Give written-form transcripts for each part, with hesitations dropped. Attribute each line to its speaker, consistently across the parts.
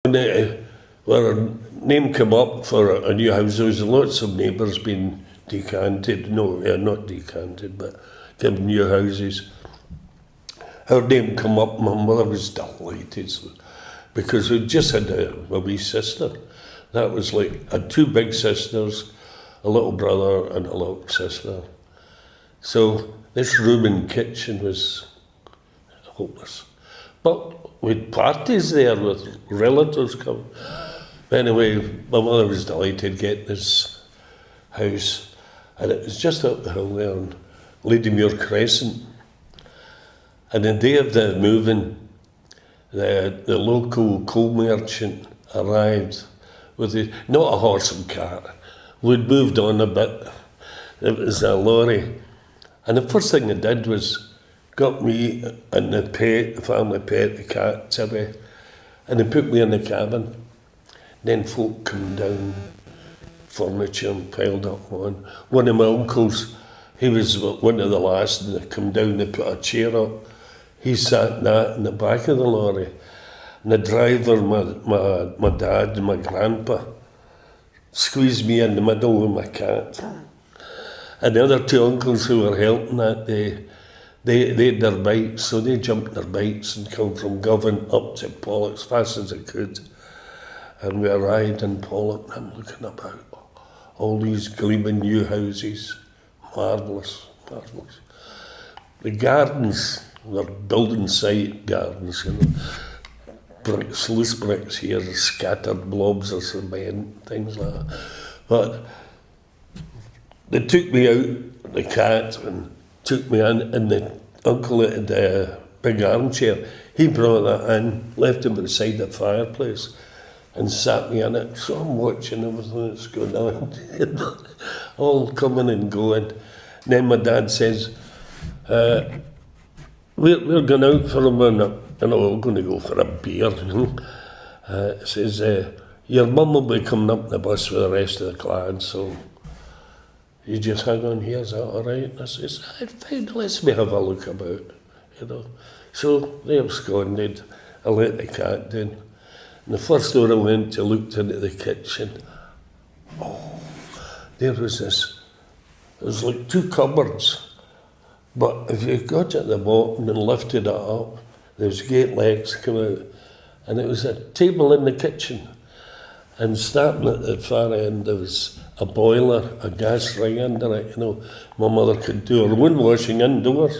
Speaker 1: When our name came up for a new house, there was lots of neighbours being decanted. No, not decanted, but given new houses. Our name come up, my mother was delighted because we just had a wee sister. That was like, I had two big sisters, a little brother and a little sister. So this room and kitchen was hopeless. But we had parties there with relatives coming. Anyway, my mother was delighted getting this house, and it was just up the hill there on Ladymuir Crescent. And the day of the moving, the local coal merchant arrived with not a horse and cart. We'd moved on a bit. It was a lorry. And the first thing they did was got me and the pet, the family pet, the cat, Tibby, and they put me in the cabin. Then folk come down, furniture and piled up on. One of my uncles, he was one of the last, and they come down, they put a chair up. He sat in that in the back of the lorry. And the driver, my dad and my grandpa, squeezed me in the middle with my cat. And the other two uncles who were helping that day, they had their bikes, so they jumped their bikes and come from Govan up to Pollock as fast as they could. And we arrived in Pollock, and I'm looking about. All these gleaming new houses, marvellous, marvellous. The gardens were building site gardens, bricks, loose bricks here, scattered blobs of cement, things like that. But they took me out, the cat, and took me in, and the uncle had a big armchair. He brought that in, left it beside the fireplace, and sat me in it. So I'm watching everything that's going on, all coming and going. And then my dad says, we're going out for a minute, we're going to go for a beer. Says, your mum will be coming up the bus with the rest of the clan, so you just hang on here, is that all right? And I says, fine, let's me have a look about, So they absconded. I let the cat down. And the first door I went to, looked into the kitchen. Oh, there was this, it was like two cupboards. But if you got at the bottom and lifted it up, there was gate legs come out. And it was a table in the kitchen. And starting at the far end, there was a boiler, a gas ring under it, My mother could do her wound washing indoors.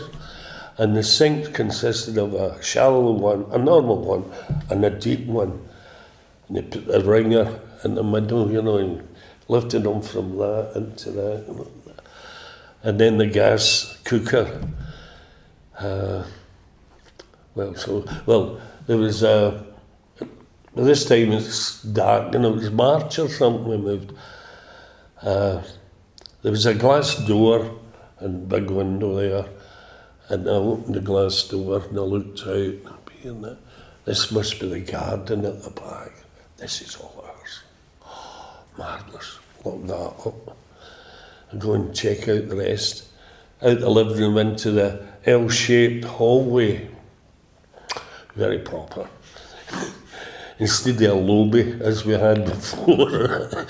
Speaker 1: And the sink consisted of a shallow one, a normal one, and a deep one. And they put a ringer in the middle, and lifted them from that into that. And then the gas cooker. There was by this time it's dark, it was March or something we moved. There was a glass door and big window there, and I opened the glass door and I looked out, and this must be the garden at the back. This is all ours. Oh, marvellous. Lock that up. I go and check out the rest. Out the living room into the L-shaped hallway. Very proper. Instead of a lobby, as we had before.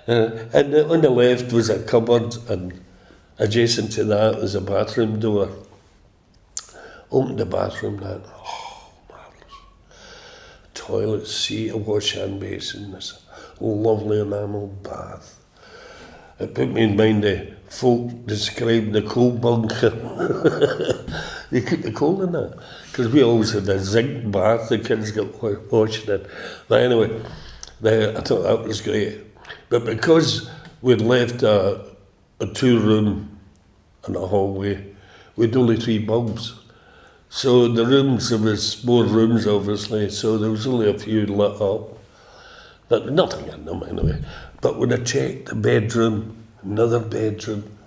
Speaker 1: And on the left was a cupboard, and adjacent to that was a bathroom door. Opened the bathroom down. Oh, marvellous. Toilet, seat, a wash hand basin, this lovely enamelled bath. It put me in mind of folk described the coal bunker. They keep the coal in that. Because we always had a zinc bath the kids got washing in. But anyway, I thought that was great. But because we'd left a two-room and a hallway, we'd only 3 bulbs. So the rooms, there was more rooms obviously, so there was only a few lit up. But nothing in them anyway. But when I checked the bedroom, another bedroom,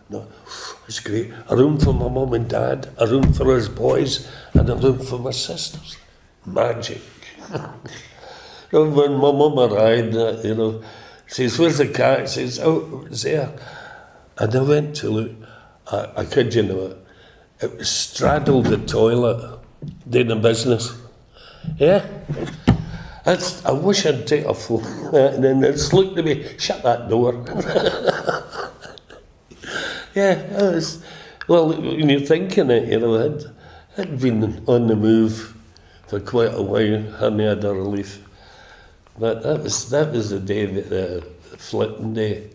Speaker 1: it's great. A room for my mum and dad, a room for us boys, and a room for my sisters. Magic. When my mum arrived, says, where's the cat? Says, oh, it's there. And I went to look, I kid you not, it straddled the toilet, doing the business. Yeah? I wish I'd take a photo of that, and then it's looked at me, shut that door. Yeah, it was, well, when you're thinking it, I'd been on the move for quite a while, hadn't had a relief. But that was the day, the Flitting day.